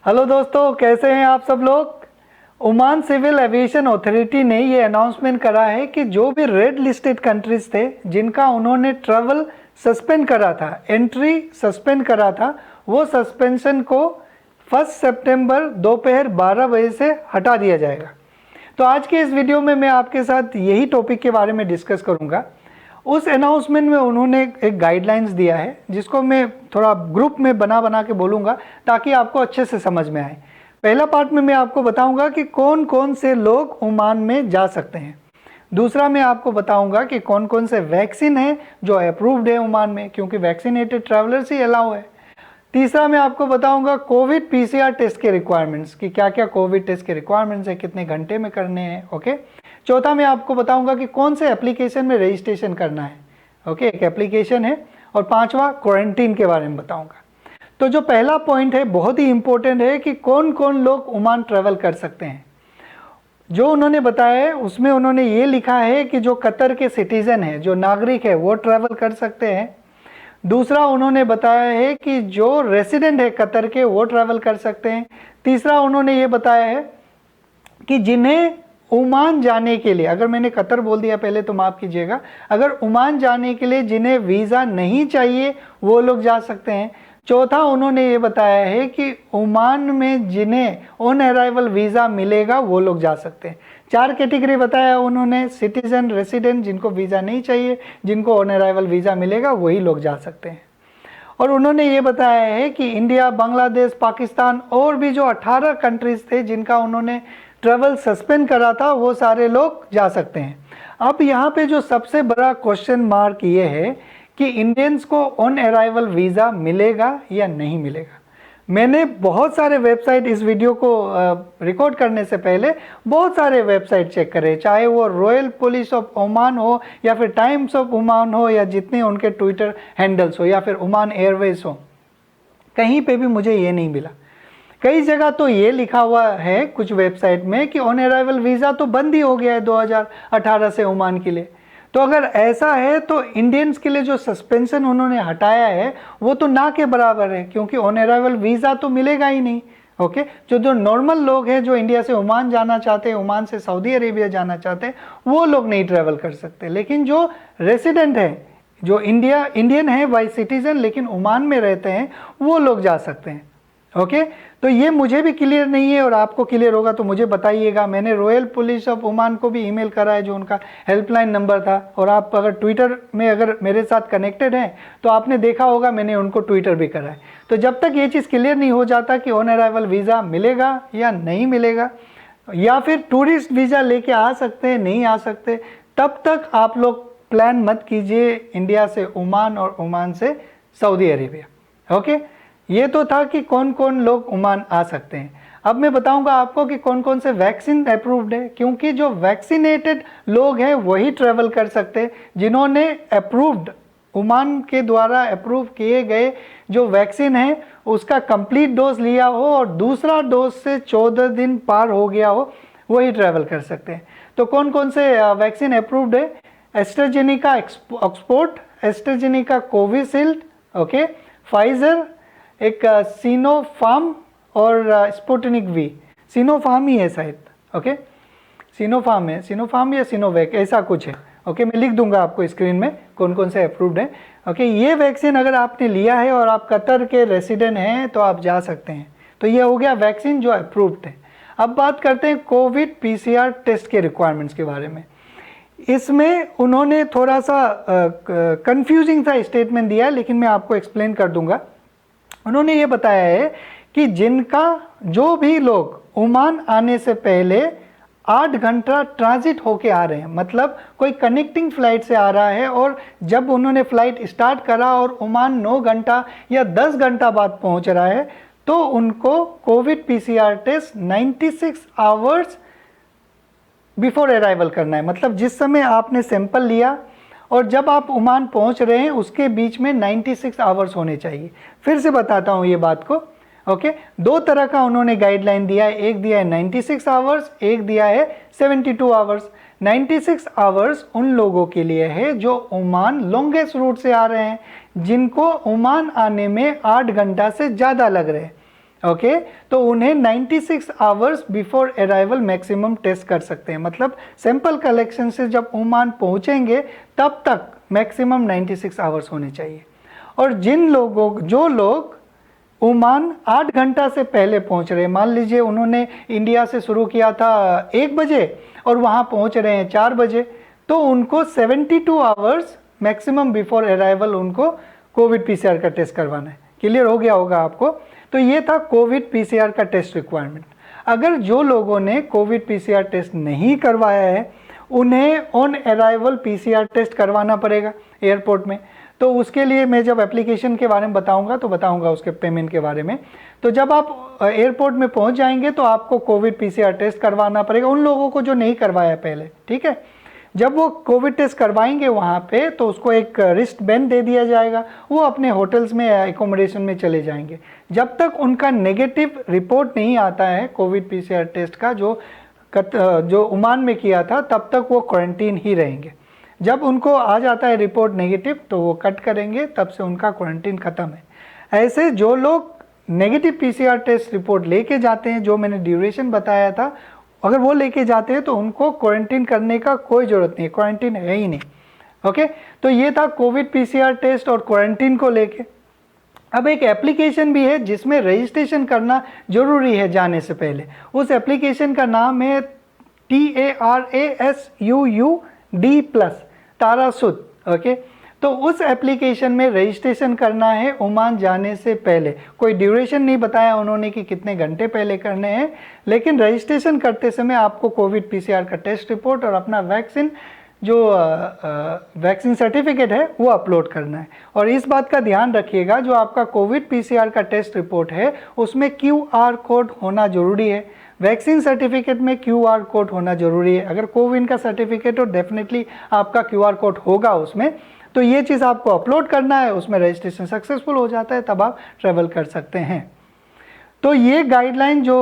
Hello दोस्तों, कैसे हैं आप सब लोग। ओमान सिविल एविएशन अथॉरिटी ने ये अनाउंसमेंट करा है कि जो भी रेड लिस्टेड कंट्रीज थे जिनका उन्होंने ट्रैवल सस्पेंड करा था, एंट्री सस्पेंड करा था, वो सस्पेंशन को 1 सितंबर दोपहर 12 बजे से हटा दिया जाएगा। तो आज के इस वीडियो में मैं आपके साथ यही टॉपिक के बारे में डिस्कस करूंगा। उस अनाउंसमेंट में उन्होंने एक गाइडलाइंस दिया है जिसको मैं थोड़ा ग्रुप में बना के बोलूँगा ताकि आपको अच्छे से समझ में आए। पहला पार्ट में मैं आपको बताऊंगा कि कौन कौन से लोग ओमान में जा सकते हैं। दूसरा मैं आपको बताऊंगा कि कौन कौन से वैक्सीन है जो अप्रूव्ड है ओमान में, क्योंकि वैक्सीनेटेड ट्रैवलर्स ही अलाउ है। तीसरा मैं आपको बताऊंगा कोविड पीसीआर टेस्ट के रिक्वायरमेंट्स कि क्या क्या कोविड टेस्ट के रिक्वायरमेंट्स है, कितने घंटे में करने हैं। ओके। चौथा मैं आपको बताऊंगा कि कौन से एप्लीकेशन में रजिस्ट्रेशन करना है। ओके, एक एप्लीकेशन है। और पांचवा क्वारंटीन के बारे में बताऊंगा। तो जो पहला पॉइंट है बहुत ही इंपॉर्टेंट है कि कौन कौन लोग ओमान ट्रैवल कर सकते हैं। जो उन्होंने बताया है उसमें उन्होंने ये लिखा है कि जो कतर के सिटीजन है, जो नागरिक है, वो ट्रैवल कर सकते हैं। दूसरा उन्होंने बताया है कि जो रेसिडेंट है कतर के वो ट्रैवल कर सकते हैं। तीसरा उन्होंने ये बताया है कि जिन्हें ओमान जाने के लिए, अगर मैंने कतर बोल दिया पहले तो माफ़ कीजिएगा, अगर ओमान जाने के लिए जिन्हें वीज़ा नहीं चाहिए वो लोग जा सकते हैं। चौथा उन्होंने ये बताया है कि ओमान में जिन्हें ऑन अराइवल वीज़ा मिलेगा वो लोग जा सकते हैं। 4 कैटेगरी बताया उन्होंने, सिटीजन, रेसिडेंट, जिनको वीज़ा नहीं चाहिए, जिनको ऑन अराइवल वीज़ा मिलेगा वही लोग जा सकते हैं। और उन्होंने ये बताया है कि इंडिया, बांग्लादेश, पाकिस्तान और भी जो 18 कंट्रीज थे जिनका उन्होंने ट्रैवल सस्पेंड करा था वो सारे लोग जा सकते हैं। अब यहाँ पे जो सबसे बड़ा क्वेश्चन मार्क ये है कि इंडियंस को ऑन अराइवल वीज़ा मिलेगा या नहीं मिलेगा। मैंने बहुत सारे वेबसाइट, इस वीडियो को रिकॉर्ड करने से पहले बहुत सारे वेबसाइट चेक करे, चाहे वो रॉयल पुलिस ऑफ ओमान हो या फिर टाइम्स ऑफ ओमान हो या जितने उनके ट्विटर हैंडल्स हो या फिर ओमान एयरवेज हो, कहीं पे भी मुझे ये नहीं मिला। कई जगह तो ये लिखा हुआ है कुछ वेबसाइट में कि ऑन अराइवल वीज़ा तो बंद ही हो गया है 2018 से ओमान के लिए। तो अगर ऐसा है तो इंडियंस के लिए जो सस्पेंशन उन्होंने हटाया है वो तो ना के बराबर है, क्योंकि ऑन अराइवल वीज़ा तो मिलेगा ही नहीं। ओके, जो नॉर्मल लोग हैं जो इंडिया से ओमान जाना चाहते हैं, ओमान से सऊदी अरेबिया जाना चाहते हैं, वो लोग नहीं ट्रैवल कर सकते। लेकिन जो रेसिडेंट है, जो इंडियन है बाई सिटीजन लेकिन ओमान में रहते हैं, वो लोग जा सकते हैं। ओके, तो ये मुझे भी क्लियर नहीं है और आपको क्लियर होगा तो मुझे बताइएगा। मैंने रॉयल पुलिस ऑफ ओमान को भी ईमेल करा है, जो उनका हेल्पलाइन नंबर था। और आप अगर ट्विटर में अगर मेरे साथ कनेक्टेड हैं तो आपने देखा होगा मैंने उनको ट्विटर भी करा है। तो जब तक ये चीज़ क्लियर नहीं हो जाता कि ऑन अराइवल वीज़ा मिलेगा या नहीं मिलेगा, या फिर टूरिस्ट वीज़ा लेके आ सकते हैं नहीं आ सकते, तब तक आप लोग प्लान मत कीजिए इंडिया से ओमान और ओमान से सऊदी अरेबिया। ओके, ये तो था कि कौन कौन लोग ओमान आ सकते हैं। अब मैं बताऊंगा आपको कि कौन कौन से वैक्सीन अप्रूव्ड है, क्योंकि जो वैक्सीनेटेड लोग हैं वही ट्रैवल कर सकते हैं। जिन्होंने अप्रूव्ड, ओमान के द्वारा अप्रूव किए गए जो वैक्सीन है उसका कंप्लीट डोज लिया हो और दूसरा डोज से 14 दिन पार हो गया हो, वही ट्रैवल कर सकते हैं। तो कौन कौन से वैक्सीन अप्रूव्ड है? AstraZeneca Oxford, AstraZeneca Covishield, okay, Pfizer, एक सिनोफार्म और स्पुतनिक वी। सिनोफार्म ही है शायद। ओके, सिनोफार्म है, सिनोफार्म या सिनोवैक ऐसा कुछ है। ओके, मैं लिख दूंगा आपको स्क्रीन में कौन कौन से अप्रूव्ड है। ओके, ये वैक्सीन अगर आपने लिया है और आप कतर के रेसिडेंट हैं तो आप जा सकते हैं। तो ये हो गया वैक्सीन जो अप्रूव्ड है। अब बात करते हैं कोविड पीसीआर टेस्ट के रिक्वायरमेंट्स के बारे में। इसमें उन्होंने थोड़ा सा कंफ्यूजिंग सा स्टेटमेंट दिया है, लेकिन मैं आपको एक्सप्लेन कर दूंगा। उन्होंने ये बताया है कि जिनका, जो भी लोग ओमान आने से पहले 8 घंटा ट्रांजिट होके आ रहे हैं, मतलब कोई कनेक्टिंग फ्लाइट से आ रहा है और जब उन्होंने फ्लाइट स्टार्ट करा और ओमान 9 घंटा या 10 घंटा बाद पहुंच रहा है, तो उनको COVID PCR test 96 hours before arrival करना है। मतलब जिस समय आपने सैंपल लिया और जब आप ओमान पहुंच रहे हैं उसके बीच में 96 आवर्स होने चाहिए। फिर से बताता हूं ये बात को। ओके, 2 तरह का उन्होंने गाइडलाइन दिया है, एक दिया है 96 आवर्स, एक दिया है 72 आवर्स। 96 आवर्स उन लोगों के लिए है जो ओमान लॉन्गेस्ट रूट से आ रहे हैं, जिनको ओमान आने में 8 घंटा से ज़्यादा लग रहे हैं। ओके तो उन्हें 96 hours before arrival maximum test कर सकते हैं, मतलब सैंपल कलेक्शन से जब ओमान पहुंचेंगे तब तक मैक्सिमम 96 आवर्स होने चाहिए। और जो लोग ओमान 8 घंटा से पहले पहुंच रहे हैं, मान लीजिए उन्होंने इंडिया से शुरू किया था 1 बजे और वहां पहुंच रहे हैं 4 बजे, तो उनको 72 आवर्स मैक्सिमम बिफोर अराइवल उनको कोविड पीसीआर का टेस्ट करवाना है। क्लियर हो गया होगा आपको। तो ये था कोविड पीसीआर का टेस्ट रिक्वायरमेंट। अगर जो लोगों ने कोविड पीसीआर टेस्ट नहीं करवाया है उन्हें ऑन अराइवल पीसीआर टेस्ट करवाना पड़ेगा एयरपोर्ट में। तो उसके लिए मैं जब एप्लीकेशन के बारे में बताऊंगा तो बताऊंगा उसके पेमेंट के बारे में। तो जब आप एयरपोर्ट में पहुंच जाएंगे तो आपको कोविड पीसीआर टेस्ट करवाना पड़ेगा उन लोगों को जो नहीं करवाया पहले, ठीक है। जब वो कोविड टेस्ट करवाएंगे वहाँ पे तो उसको एक रिस्ट बैंड दे दिया जाएगा, वो अपने होटल्स में एकोमोडेशन में चले जाएंगे। जब तक उनका नेगेटिव रिपोर्ट नहीं आता है कोविड पीसीआर टेस्ट का जो ओमान में किया था, तब तक वो क्वारंटीन ही रहेंगे। जब उनको आ जाता है रिपोर्ट नेगेटिव तो वो कट करेंगे, तब से उनका क्वारंटीन ख़त्म है। ऐसे जो लोग नेगेटिव पीसीआर टेस्ट रिपोर्ट लेके जाते हैं, जो मैंने ड्यूरेशन बताया था, अगर वो लेके जाते हैं तो उनको क्वारंटीन करने का कोई ज़रूरत नहीं, क्वारंटीन है ही नहीं। ओके तो ये था कोविड पीसीआर टेस्ट और क्वारंटीन को लेके। अब एक एप्लीकेशन भी है जिसमें रजिस्ट्रेशन करना जरूरी है जाने से पहले। उस एप्लीकेशन का नाम है TARASUUD+, तारासुद। ओके तो उस एप्लीकेशन में रजिस्ट्रेशन करना है ओमान जाने से पहले। कोई ड्यूरेशन नहीं बताया उन्होंने कि कितने घंटे पहले करने हैं, लेकिन रजिस्ट्रेशन करते समय आपको कोविड पीसीआर का टेस्ट रिपोर्ट और अपना वैक्सीन सर्टिफिकेट है वो अपलोड करना है। और इस बात का ध्यान रखिएगा, जो आपका कोविड पीसीआर का टेस्ट रिपोर्ट है उसमें QR कोड होना जरूरी है, वैक्सीन सर्टिफिकेट में QR कोड होना जरूरी है। अगर कोविन का सर्टिफिकेट हो डेफिनेटली आपका QR कोड होगा उसमें, तो ये चीज़ आपको अपलोड करना है। उसमें रजिस्ट्रेशन सक्सेसफुल हो जाता है तब आप ट्रैवल कर सकते हैं। तो ये गाइडलाइन जो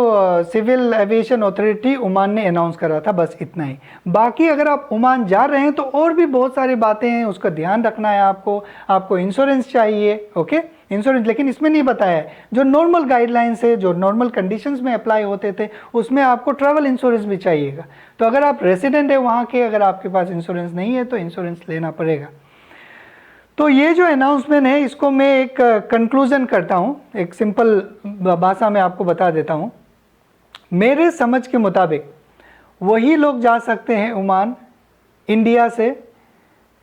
सिविल एविएशन अथॉरिटी ओमान ने अनाउंस करा था, बस इतना ही। बाकी अगर आप ओमान जा रहे हैं तो और भी बहुत सारी बातें हैं, उसका ध्यान रखना है आपको इंश्योरेंस चाहिए। ओके इंश्योरेंस, लेकिन इसमें नहीं बताया है। जो नॉर्मल गाइडलाइंस है, जो नॉर्मल कंडीशंस में अप्लाई होते थे, उसमें आपको ट्रैवल इंश्योरेंस भी चाहिएगा। तो अगर आप रेसिडेंट है वहाँ के, अगर आपके पास इंश्योरेंस नहीं है तो इंश्योरेंस लेना पड़ेगा। तो ये जो अनाउंसमेंट है इसको मैं एक कंक्लूजन करता हूँ, एक सिंपल भाषा में आपको बता देता हूँ। मेरे समझ के मुताबिक वही लोग जा सकते हैं ओमान इंडिया से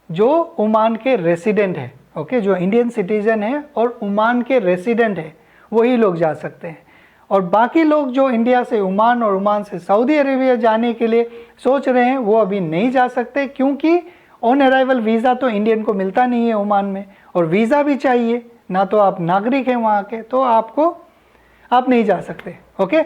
जो ओमान के रेसिडेंट है। ओके जो इंडियन सिटीजन है और ओमान के रेसिडेंट है वही लोग जा सकते हैं। और बाकी लोग जो इंडिया से ओमान और ओमान से सऊदी अरेबिया जाने के लिए सोच रहे हैं वो अभी नहीं जा सकते, क्योंकि ऑन अराइवल वीज़ा तो इंडियन को मिलता नहीं है ओमान में, और वीज़ा भी चाहिए, ना तो आप नागरिक हैं वहाँ के, तो आप नहीं जा सकते। ओके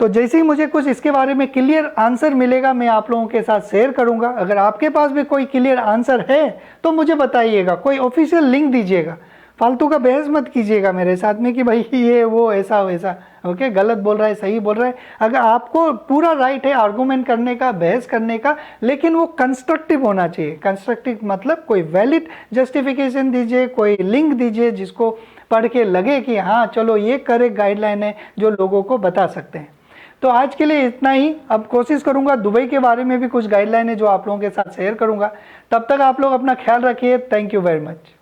तो जैसे ही मुझे कुछ इसके बारे में क्लियर आंसर मिलेगा मैं आप लोगों के साथ शेयर करूँगा। अगर आपके पास भी कोई क्लियर आंसर है तो मुझे बताइएगा, कोई ऑफिशियल लिंक दीजिएगा। फालतू का बहस मत कीजिएगा मेरे साथ में कि भाई ये वो ऐसा वैसा, ओके गलत बोल रहा है सही बोल रहा है। अगर आपको पूरा राइट है आर्गूमेंट करने का, बहस करने का, लेकिन वो कंस्ट्रक्टिव होना चाहिए। कंस्ट्रक्टिव मतलब कोई वैलिड जस्टिफिकेशन दीजिए, कोई लिंक दीजिए जिसको पढ़ के लगे कि हाँ चलो ये करेक्ट गाइडलाइन है जो लोगों को बता सकते हैं। तो आज के लिए इतना ही। अब कोशिश करूंगा दुबई के बारे में भी कुछ गाइडलाइन है जो आप लोगों के साथ शेयर करूंगा। तब तक आप लोग अपना ख्याल रखिए। Thank you very much.